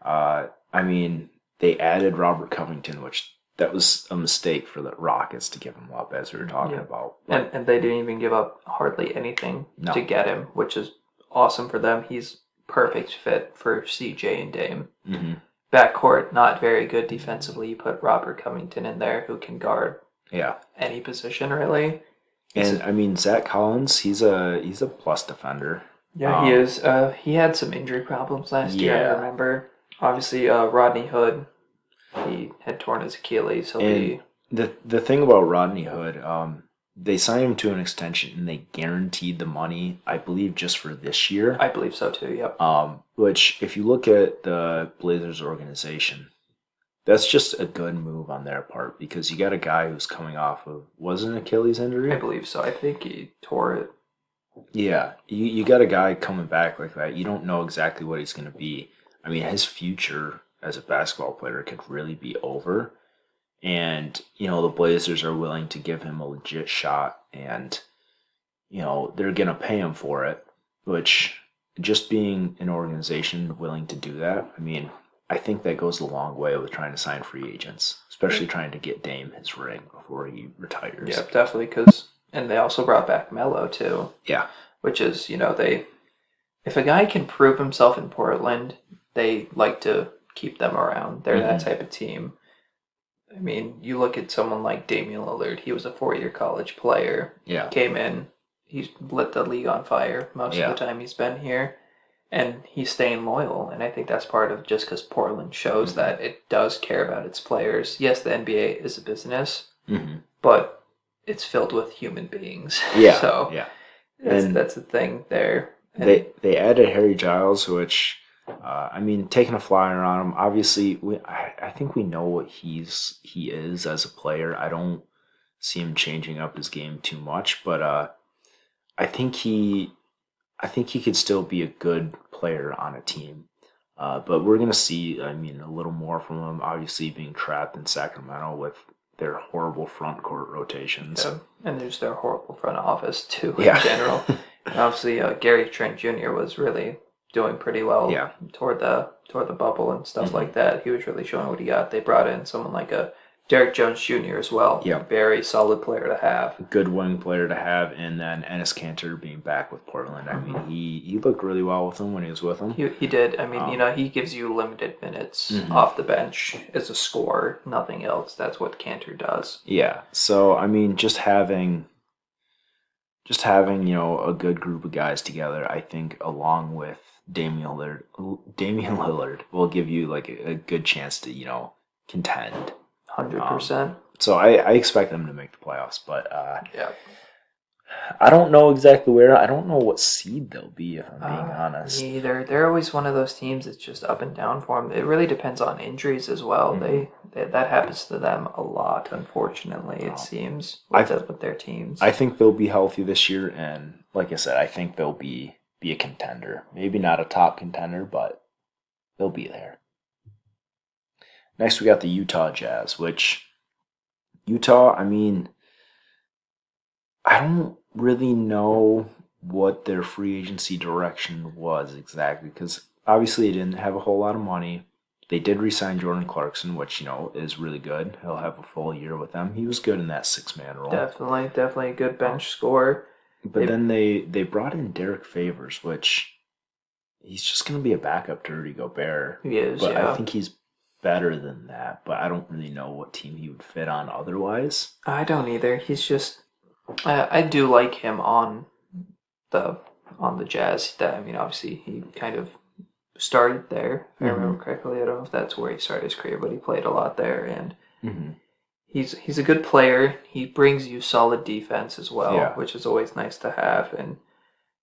I mean, they added Robert Covington, which that was a mistake for the Rockets to give him up, as we were talking about. And they didn't even give up hardly anything to get him, which is awesome for them. He's perfect fit for CJ and Dame. Mm-hmm. backcourt not very good defensively. You put Robert Covington in there who can guard any position really. And I mean, Zach Collins, he's a plus defender. Yeah, he is. He had some injury problems last year. I remember. Obviously, Rodney Hood, he had torn his Achilles. The thing about Rodney Hood, they signed him to an extension and they guaranteed the money, I believe, just for this year. I believe so too. Yep. Which, if you look at the Blazers organization, that's just a good move on their part because you got a guy who's coming off of an Achilles injury. I believe so. I think he tore it. Yeah, you got a guy coming back like that. You don't know exactly what he's going to be. I mean, his future as a basketball player could really be over. And, the Blazers are willing to give him a legit shot and, they're going to pay him for it, which just being an organization willing to do that, I mean, I think that goes a long way with trying to sign free agents, especially trying to get Dame his ring before he retires. Yeah, definitely, and they also brought back Melo too. Yeah. Which is, if a guy can prove himself in Portland, they like to keep them around. They're that type of team. I mean, you look at someone like Damian Lillard. He was a 4-year college player. Yeah. Came in. He's lit the league on fire most of the time he's been here. And he's staying loyal. And I think that's part of just because Portland shows that it does care about its players. Yes, the NBA is a business, but it's filled with human beings. Yeah. So that's the thing there. And they added Harry Giles, which... taking a flyer on him. Obviously, I think we know what he is as a player. I don't see him changing up his game too much, but I think he could still be a good player on a team. But we're gonna see, a little more from him. Obviously, being trapped in Sacramento with their horrible front court rotations, and there's their horrible front office too in general. And obviously, Gary Trent Jr. was really doing pretty well toward the bubble and stuff like that. He was really showing what he got. They brought in someone like a Derek Jones Jr. as well. Yeah. Very solid player to have. Good wing player to have. And then Enes Kanter being back with Portland. He looked really well with him when he was with them. He did. He gives you limited minutes off the bench as a scorer, nothing else. That's what Kanter does. Yeah. So, just having a good group of guys together, I think, along with Damian Lillard will give you like a good chance to contend. 100%. So I expect them to make the playoffs, but I don't know exactly where. I don't know what seed they'll be, if I'm being honest. Me either. They're always one of those teams that's just up and down for them. It really depends on injuries as well. That happens to them a lot, unfortunately. It seems with their teams. I think they'll be healthy this year, and like I said, I think they'll be a contender. Maybe not a top contender, but they'll be there. Next, we got the Utah Jazz, which Utah, I don't really know what their free agency direction was exactly, because obviously they didn't have a whole lot of money. They did re-sign Jordan Clarkson, which, is really good. He'll have a full year with them. He was good in that 6-man role. Definitely a good bench scorer. But then they brought in Derek Favors, which he's just going to be a backup to Rudy Gobert. He is, but I think he's better than that. But I don't really know what team he would fit on otherwise. I don't either. He's just... I do like him on the Jazz. Obviously he kind of started there. If I remember correctly. I don't know if that's where he started his career, but he played a lot there, and he's a good player. He brings you solid defense as well, which is always nice to have. And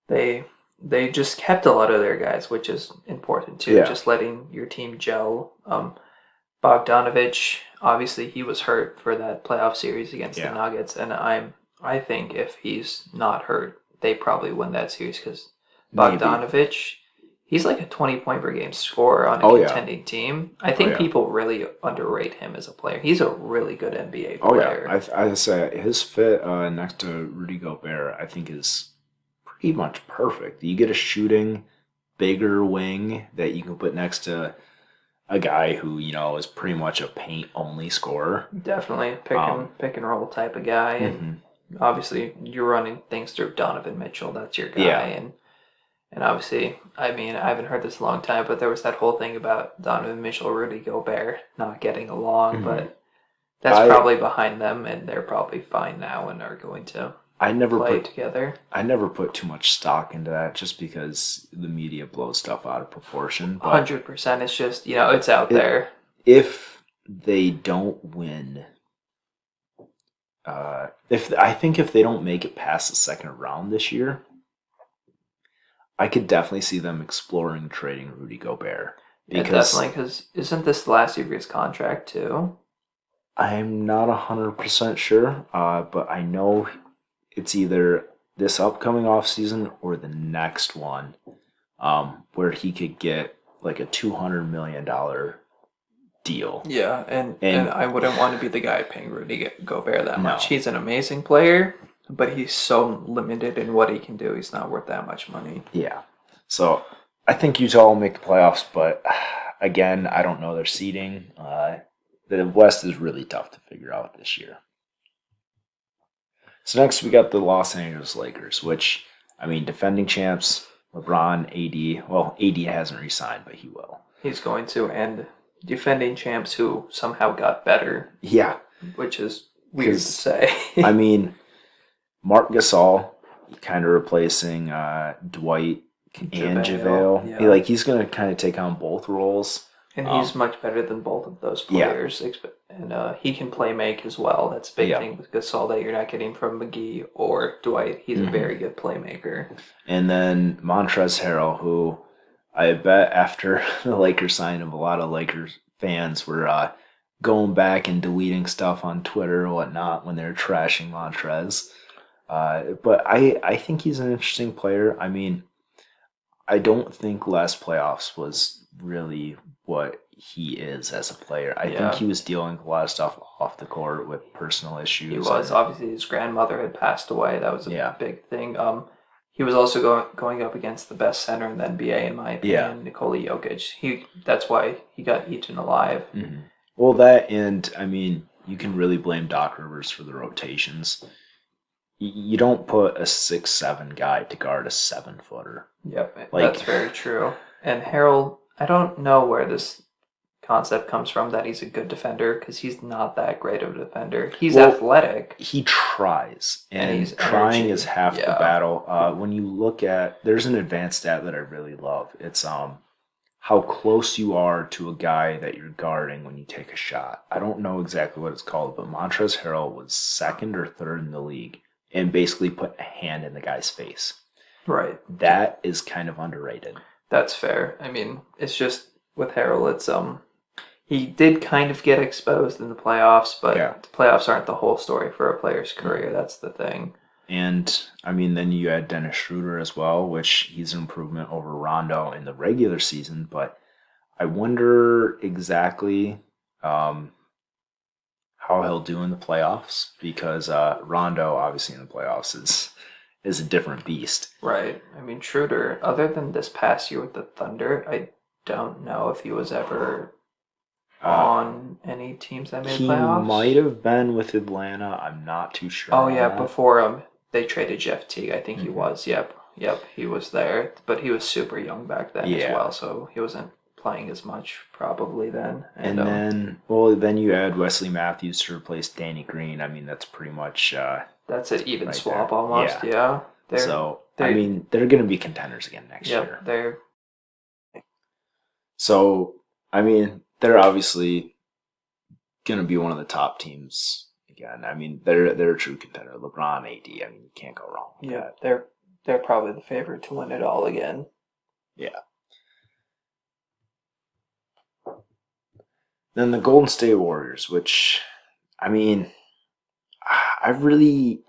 they just kept a lot of their guys, which is important too. Just letting your team gel. Bogdanovich, obviously he was hurt for that playoff series against the Nuggets, and I think if he's not hurt, they probably win that series because Bogdanovich, he's like a 20-point per game scorer on a contending team. I think people really underrate him as a player. He's a really good NBA player. I say his fit next to Rudy Gobert, I think, is pretty much perfect. You get a shooting, bigger wing that you can put next to a guy who, is pretty much a paint-only scorer. Definitely pick and roll type of guy. And obviously, you're running things through Donovan Mitchell. That's your guy. And And obviously, I mean, I haven't heard this in a long time, but there was that whole thing about Donovan Mitchell, Rudy Gobert not getting along, but that's I probably behind them, and they're probably fine now and are going to I never play put together. I never put too much stock into that just because the media blows stuff out of proportion. But 100%. It's just, it's out there. if they don't win, if they don't make it past the second round this year, I could definitely see them exploring trading Rudy Gobert. Yeah, definitely, because isn't this the last year of his contract, too? I'm not 100% sure, but I know it's either this upcoming offseason or the next one, where he could get like a $200 million deal. Yeah, and I wouldn't want to be the guy paying Rudy Gobert that much. No. He's an amazing player, but he's so limited in what he can do. He's not worth that much money. Yeah. So I think Utah will make the playoffs, but again, I don't know their seeding. The West is really tough to figure out this year. So next we got the Los Angeles Lakers, which, I mean, defending champs, LeBron, AD. Well, AD hasn't re-signed, but he will. He's going to, and defending champs who somehow got better. Yeah. Which is weird to say. I mean, Marc Gasol kind of replacing Dwight and JaVale. Yeah. He's going to kind of take on both roles. And he's much better than both of those players. Yeah. And he can play make as well. That's a big thing with Gasol that you're not getting from McGee or Dwight. He's a very good playmaker. And then Montrezl Harrell, who I bet after the Lakers signed him, a lot of Lakers fans were going back and deleting stuff on Twitter or whatnot when they're trashing Montrez. But I think he's an interesting player. I mean, I don't think last playoffs was really what he is as a player. I think he was dealing with a lot of stuff off the court with personal issues. He was. Obviously, his grandmother had passed away. That was a big thing. He was also going up against the best center in the NBA, in my opinion, Nikola Jokic. That's why he got eaten alive. Mm-hmm. Well, that, and I mean, you can really blame Doc Rivers for the rotations. You don't put a 6'7" guy to guard a 7-footer. Yep, that's very true. And Harold, I don't know where this concept comes from that he's a good defender, because he's not that great of a defender. He's athletic. He tries, and he's trying is half the battle. When you look at, there's an advanced stat that I really love. It's how close you are to a guy that you're guarding when you take a shot. I don't know exactly what it's called, but Montrezl Harrell was second or third in the league and basically put a hand in the guy's face. Right. That is kind of underrated. That's fair. I mean, it's just with Harrell, it's he did kind of get exposed in the playoffs, but the playoffs aren't the whole story for a player's career. That's the thing. And, I mean, then you add Dennis Schroeder as well, which he's an improvement over Rondo in the regular season, but I wonder exactly how he'll do in the playoffs, because Rondo, obviously, in the playoffs is a different beast. Right. I mean, Schroeder, other than this past year with the Thunder, I don't know if he was ever on any teams that made playoffs. He might have been with Atlanta. I'm not too sure. Oh, yeah, before they traded Jeff Teague, I think he was. Yep, he was there. But he was super young back then as well, so he wasn't playing as much probably then. And then you add Wesley Matthews to replace Danny Green. I mean, that's pretty much... that's an even swap almost, yeah. I mean, they're going to be contenders again next year. So, I mean, they're obviously going to be one of the top teams again. I mean, they're a true contender. LeBron, AD, I mean, you can't go wrong with that. They're probably the favorite to win it all again. Yeah. Then the Golden State Warriors, which, I mean, I really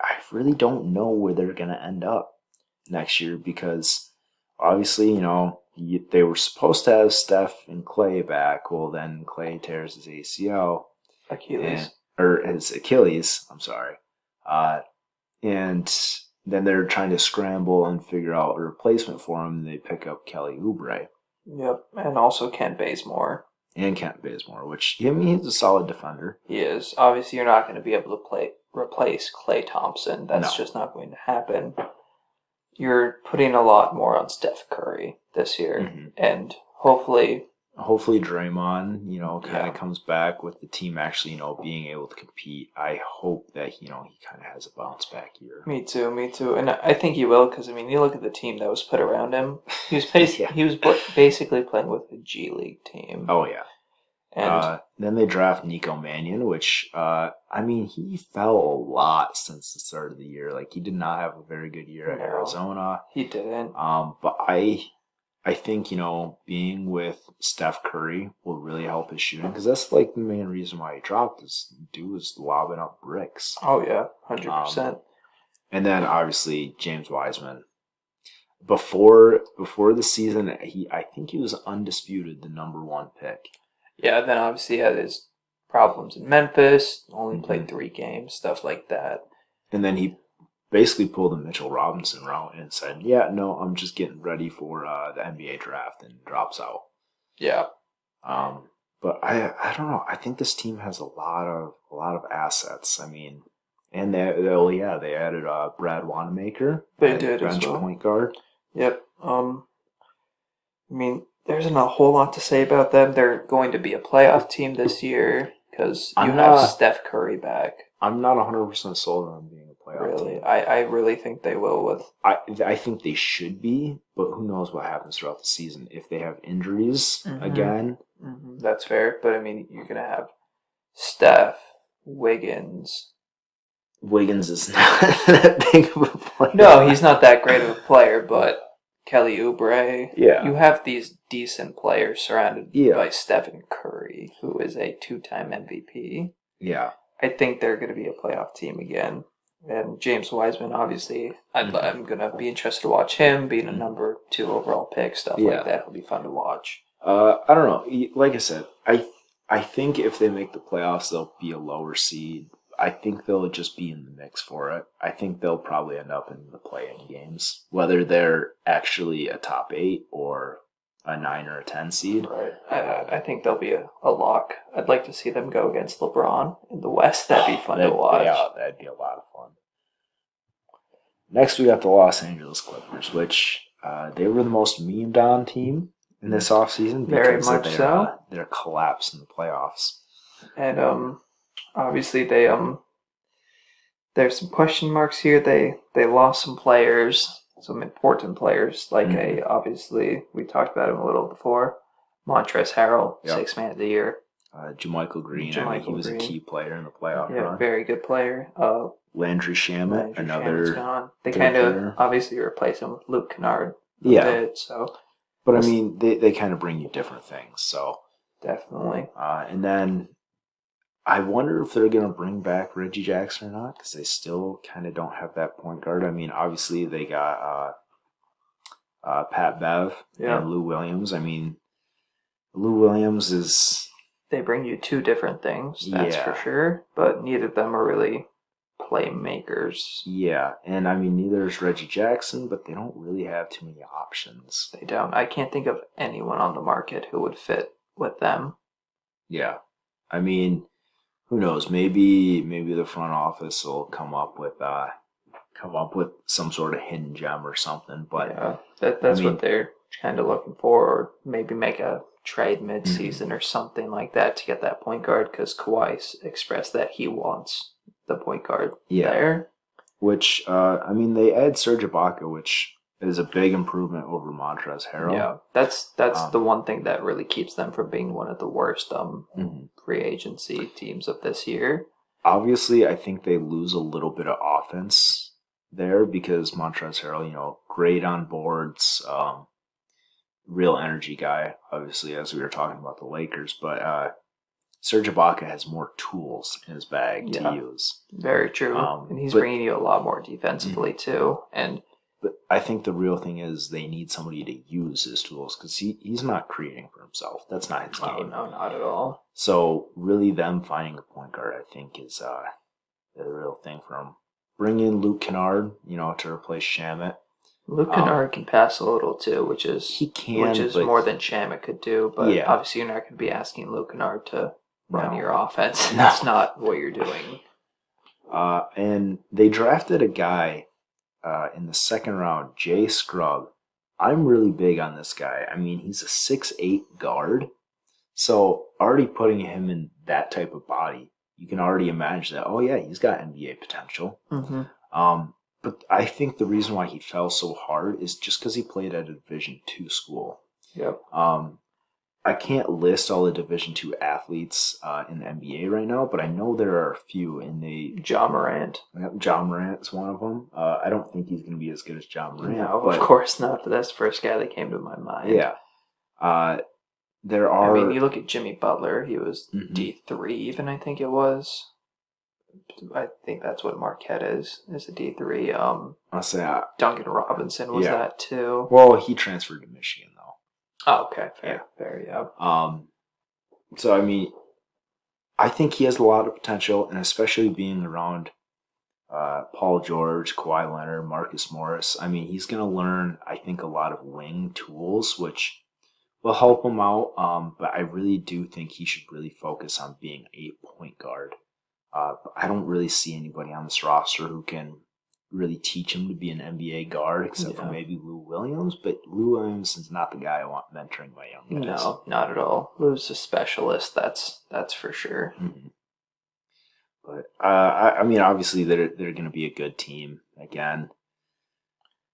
don't know where they're going to end up next year, because obviously, they were supposed to have Steph and Clay back. Well, then Clay tears his ACL. His Achilles, I'm sorry. And then they're trying to scramble and figure out a replacement for him. They pick up Kelly Oubre. Yep, and also Kent Bazemore. Which, I mean, he's a solid defender. He is. Obviously, you're not going to be able to replace Klay Thompson. That's just not going to happen. you're putting a lot more on Steph Curry this year, and hopefully Draymond, kind of comes back with the team actually, being able to compete. I hope that, he kind of has a bounce back year. Me too. And I think he will because, you look at the team that was put around him. He was, he was basically playing with the G League team. Oh, yeah. And then they draft Nico Mannion, which, he fell a lot since the start of the year. Like, he did not have a very good year at Arizona. He didn't. But I think, being with Steph Curry will really help his shooting because that's like the main reason why he dropped. This dude was lobbing up bricks. Oh, yeah, 100%. And then obviously James Wiseman. Before the season, I think he was undisputed the number 1 pick. Yeah, then obviously he had his problems in Memphis, only played 3 games, stuff like that. And then he basically pulled a Mitchell Robinson route and said, yeah, no, I'm just getting ready for the NBA draft, and drops out. Yeah. But I don't know. I think this team has a lot of assets. And they added Brad Wanamaker. They did bench as well. Point guard. Yep. There isn't a whole lot to say about them. They're going to be a playoff team this year because you have Steph Curry back. I'm not 100% sold on being a playoff team. I really think they will. I think they should be, but who knows what happens throughout the season. If they have injuries again. That's fair, but you're going to have Steph, Wiggins. Wiggins is not that big of a player. No, he's not that great of a player, but Kelly Oubre. Yeah. You have these decent players surrounded by Stephen Curry, who is a 2-time MVP. Yeah. I think they're going to be a playoff team again. And James Wiseman, obviously, I'm going to be interested to watch him being a number 2 overall pick, stuff like that. It'll be fun to watch. I don't know. Like I said, I think if they make the playoffs, they'll be a lower seed. I think they'll just be in the mix for it. I think they'll probably end up in the play-in games, whether they're actually a top 8 or a 9 or a 10 seed. Right. I think they'll be a lock. I'd like to see them go against LeBron in the West. That'd be fun to watch. Yeah, that'd be a lot of fun. Next, we got the Los Angeles Clippers, which they were the most memed on team in this offseason. Very much so. Their collapse in the playoffs. And obviously there's some question marks here. They lost some players, some important players, like obviously we talked about him a little before, Montrezl Harrell, 6th man of the year. JaMychal Green, he was a key player in the playoff run. Very good player. Landry Shamet, another gone. They kind of obviously replace him with Luke Kennard a bit, so. But they kind of bring you different things, so. Definitely. And then I wonder if they're going to bring back Reggie Jackson or not, because they still kind of don't have that point guard. Obviously they got Pat Bev and Lou Williams. Lou Williams is... They bring you 2 different things, that's for sure, but neither of them are really playmakers. Yeah, and neither is Reggie Jackson, but they don't really have too many options. They don't. I can't think of anyone on the market who would fit with them. Yeah. Who knows? Maybe the front office will come up with some sort of hidden gem or something. But that's what they're kind of looking for, or maybe make a trade mid-season or something like that to get that point guard, because Kawhi expressed that he wants the point guard there. Which they add Serge Ibaka, which is a big improvement over Montrezl Harrell. Yeah, that's the one thing that really keeps them from being one of the worst free agency teams of this year. Obviously, I think they lose a little bit of offense there because Montrezl Harrell, great on boards, real energy guy, obviously, as we were talking about the Lakers, but Serge Ibaka has more tools in his bag to use. Very true. And he's bringing you a lot more defensively, too. But I think the real thing is they need somebody to use his tools because he's not creating for himself. That's not his game. No, not at all. So really them finding a point guard, I think, is the real thing for him. Bring in Luke Kennard, to replace Shamet. Luke Kennard can pass a little too, which is more than Shamet could do. But obviously you're not going to be asking Luke Kennard to run your offense. That's not what you're doing. And they drafted a guy in the second round, Jay Scruggs. I'm really big on this guy. I mean, he's a 6'8" guard. So already putting him in that type of body, you can already imagine that, oh yeah, he's got NBA potential. Mm-hmm. But I think the reason why he fell so hard is just because he played at a Division II school. Yep. I can't list all the Division II athletes in the NBA right now, but I know there are a few in the... Ja Morant. Ja Morant's one of them. I don't think he's going to be as good as Ja Morant. No, of course not, but that's the first guy that came to my mind. Yeah. There are... I mean, you look at Jimmy Butler, he was D3 even, I think it was. I think that's what Marquette is a D3. I'll say... Duncan Robinson was that too. Well, he transferred to Michigan, though. Oh, okay. Fair, yeah. So, I mean, I think he has a lot of potential, and especially being around Paul George, Kawhi Leonard, Marcus Morris. I mean, he's going to learn, I think, a lot of wing tools, which will help him out. But I really do think he should really focus on being a point guard. I don't really see anybody on this roster who can really teach him to be an NBA guard, except for maybe Lou Williams. But Lou Williams is not the guy I want mentoring my young guys. No, not at all. Lou's a specialist. That's for sure. Mm-hmm. But I mean, obviously they're going to be a good team again.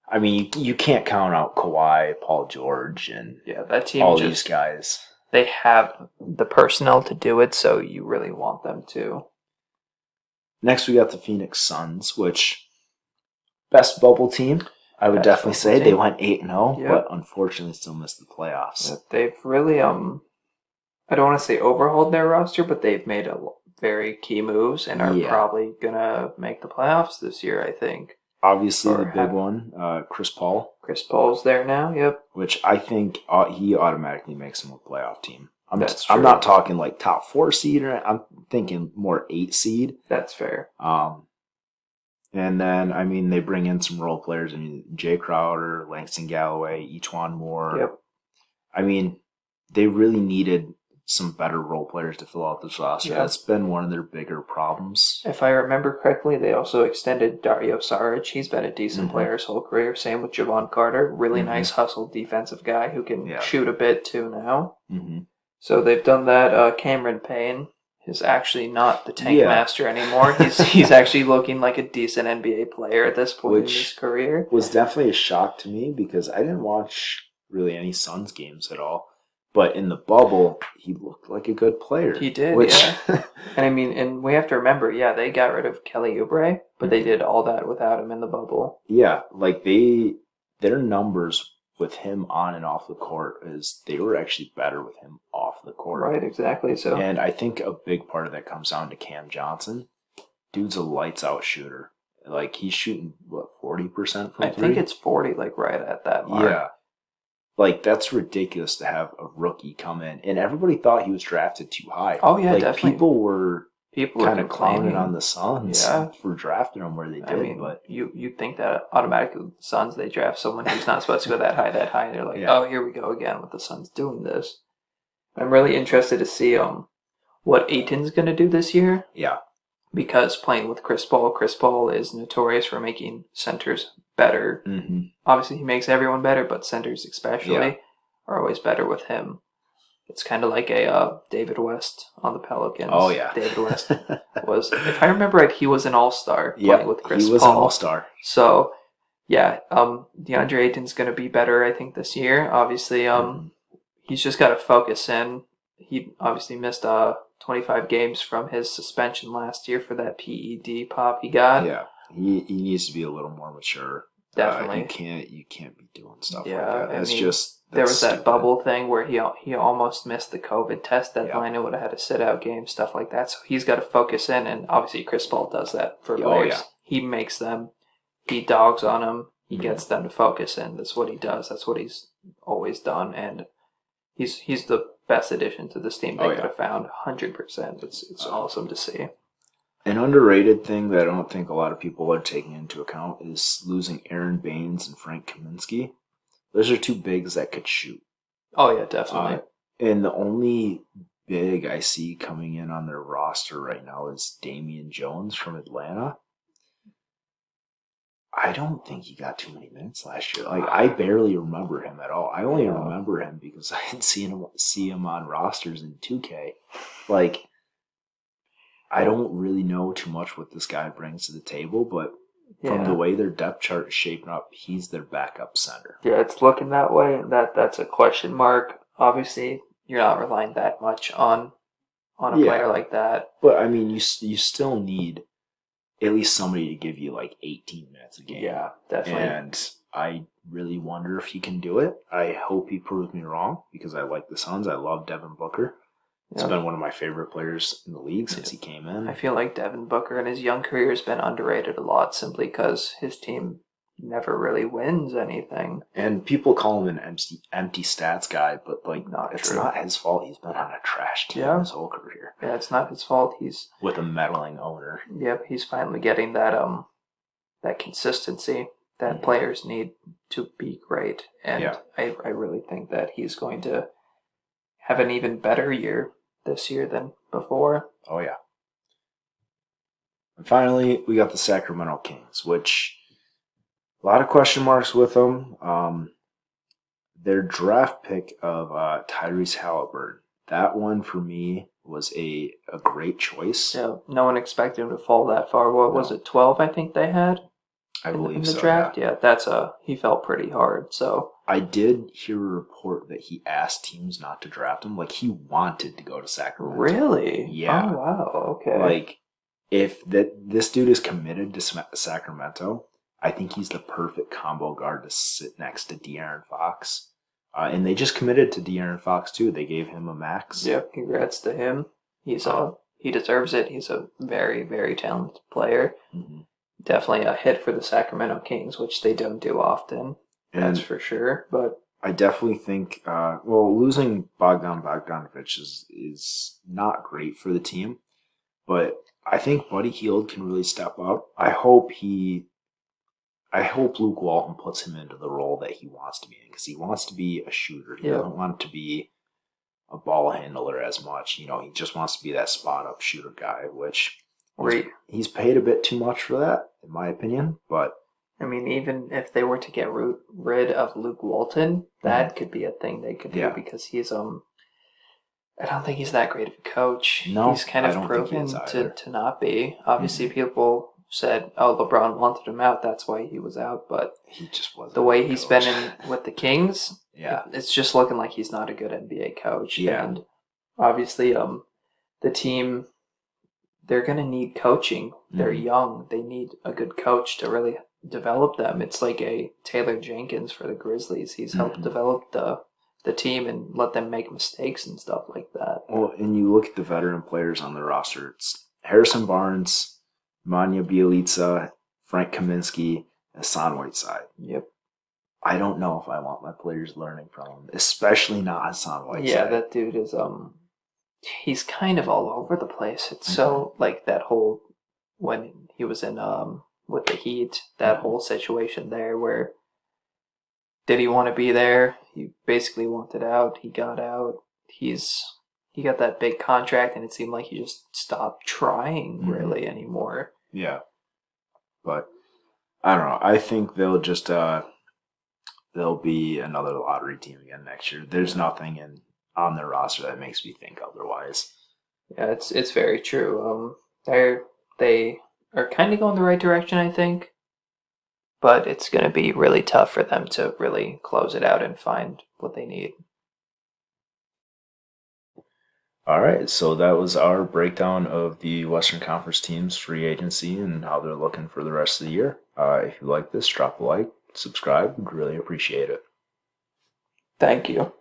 I mean, you can't count out Kawhi, Paul George, and that team. All these guys. They have the personnel to do it, so you really want them to. Next, we got the Phoenix Suns, which best bubble team. I would definitely say they went 8-0, but unfortunately still missed the playoffs. Yeah, they've really I don't want to say overhauled their roster, but they've made a very key moves and are probably gonna make the playoffs this year, I think. Obviously, the big one, Chris Paul. Chris Paul's there now, yep. Which I think he automatically makes him a playoff team. That's true. I'm not talking like top 4 seed, I'm thinking more 8 seed. That's fair. And then, I mean, they bring in some role players. I mean, Jay Crowder, Langston Galloway, E'Twaun Moore. Yep. I mean, they really needed some better role players to fill out this roster. Yeah. That's been one of their bigger problems. If I remember correctly, they also extended Dario Saric. He's been a decent player his whole career. Same with Javon Carter. Really nice hustle defensive guy who can shoot a bit too now. Mm-hmm. So they've done that. Cameron Payne is actually not the tank master anymore. He's actually looking like a decent NBA player at this point in his career. Was definitely a shock to me because I didn't watch really any Suns games at all. But in the bubble, he looked like a good player. He did, And I mean, and we have to remember, they got rid of Kelly Oubre, but they did all that without him in the bubble. Yeah, like their numbers with him on and off the court is they were actually better with him off the court. Right, exactly. So, and I think a big part of that comes down to Cam Johnson. Dude's a lights out shooter. Like he's shooting 40% from 3? I think it's 40, like right at that mark. Yeah. Like that's ridiculous to have a rookie come in, and everybody thought he was drafted too high. Oh yeah, like, definitely. People were kind of clowning on the Suns for drafting him where they did. I mean, but you think that automatically with the Suns they draft someone who's not supposed to go that high, and they're like, oh, here we go again with the Suns doing this. I'm really interested to see what Ayton's going to do this year. Yeah. Because playing with Chris Paul is notorious for making centers better. Mm-hmm. Obviously, he makes everyone better, but centers especially are always better with him. It's kind of like a David West on the Pelicans. Oh, yeah. David West was, if I remember right, he was an all-star playing with Chris Paul. He was an all-star. So, DeAndre Ayton's going to be better, I think, this year. Obviously, he's just got to focus in. He obviously missed 25 games from his suspension last year for that PED pop he got. Yeah, he needs to be a little more mature. Definitely, you can't be doing stuff like that. That's there was that bubble thing where he almost missed the COVID test deadline and would have had a sit out game, stuff like that. So he's got to focus in, and obviously Chris Paul does that for players. He makes them, he dogs on them, he gets them to focus in. That's what he does. That's what he's always done, and he's the best addition to this team they could have found. 100%. It's awesome to see. An underrated thing that I don't think a lot of people are taking into account is losing Aaron Baines and Frank Kaminsky. Those are two bigs that could shoot. Oh, yeah, definitely. And the only big I see coming in on their roster right now is Damian Jones from Atlanta. I don't think he got too many minutes last year. Like, I barely remember him at all. I only remember him because I had see him on rosters in 2K. Like, I don't really know too much what this guy brings to the table, but from the way their depth chart is shaping up, he's their backup center. Yeah, it's looking that way. That's a question mark. Obviously, you're not relying that much on a player like that. But I mean, you still need at least somebody to give you like 18 minutes a game. Yeah, definitely. And I really wonder if he can do it. I hope he proves me wrong because I like the Suns. I love Devin Booker. He's been one of my favorite players in the league since he came in. I feel like Devin Booker in his young career has been underrated a lot simply because his team never really wins anything. And people call him an empty stats guy, but like, it's true. Not his fault. He's been on a trash team his whole career. Yeah, it's not his fault. He's with a meddling owner. Yep, he's finally getting that that consistency that players need to be great. And I really think that he's going to have an even better year this year than before. Oh, yeah. And finally, we got the Sacramento Kings, which a lot of question marks with them. Their draft pick of Tyrese Halliburton, that one for me was a great choice. Yeah, no one expected him to fall that far. What was it, 12 I think they had? I believe in the so, draft? Yeah, he fell pretty hard, so... I did hear a report that he asked teams not to draft him. Like, he wanted to go to Sacramento. Really? Yeah. Oh, wow, okay. Like, if this dude is committed to Sacramento, I think he's the perfect combo guard to sit next to De'Aaron Fox. And they just committed to De'Aaron Fox, too. They gave him a max. Yep, congrats to him. He deserves it. He's a very, very talented player. Mm-hmm. Definitely a hit for the Sacramento Kings, which they don't do often. That's for sure. But I definitely think, losing Bogdan Bogdanovic is not great for the team. But I think Buddy Hield can really step up. I hope Luke Walton puts him into the role that he wants to be in because he wants to be a shooter. He doesn't want to be a ball handler as much. He just wants to be that spot-up shooter guy, which he's paid a bit too much for that, in my opinion. But I mean, even if they were to get rid of Luke Walton, that could be a thing they could do because he's I don't think he's that great of a coach. No, he's kind of proven to not be. Obviously, people said, "Oh, LeBron wanted him out. That's why he was out." But he just wasn't. The way he's been in with the Kings, yeah, it's just looking like he's not a good NBA coach. Yeah, and obviously, the team, they're gonna need coaching. They're young. They need a good coach to really develop them. It's like a Taylor Jenkins for the Grizzlies. He's helped develop the team and let them make mistakes and stuff like that. Well, and you look at the veteran players on the roster. It's Harrison Barnes, Manya Bielitsa, Frank Kaminsky, and Hassan Whiteside. Yep. I don't know if I want my players learning from him, especially not Hassan Whiteside. Yeah, that dude is he's kind of all over the place. It's so like that whole when he was in with the Heat, that whole situation there where did he want to be there? He basically wanted out. He got out. He got that big contract, and it seemed like he just stopped trying really anymore. Yeah, but I don't know. I think they'll just they'll be another lottery team again next year. There's nothing on their roster that makes me think otherwise. Yeah, it's very true. They are kind of going the right direction, I think. But it's going to be really tough for them to really close it out and find what they need. All right, so that was our breakdown of the Western Conference teams' free agency and how they're looking for the rest of the year. If you like this, drop a like, subscribe. We'd really appreciate it. Thank you.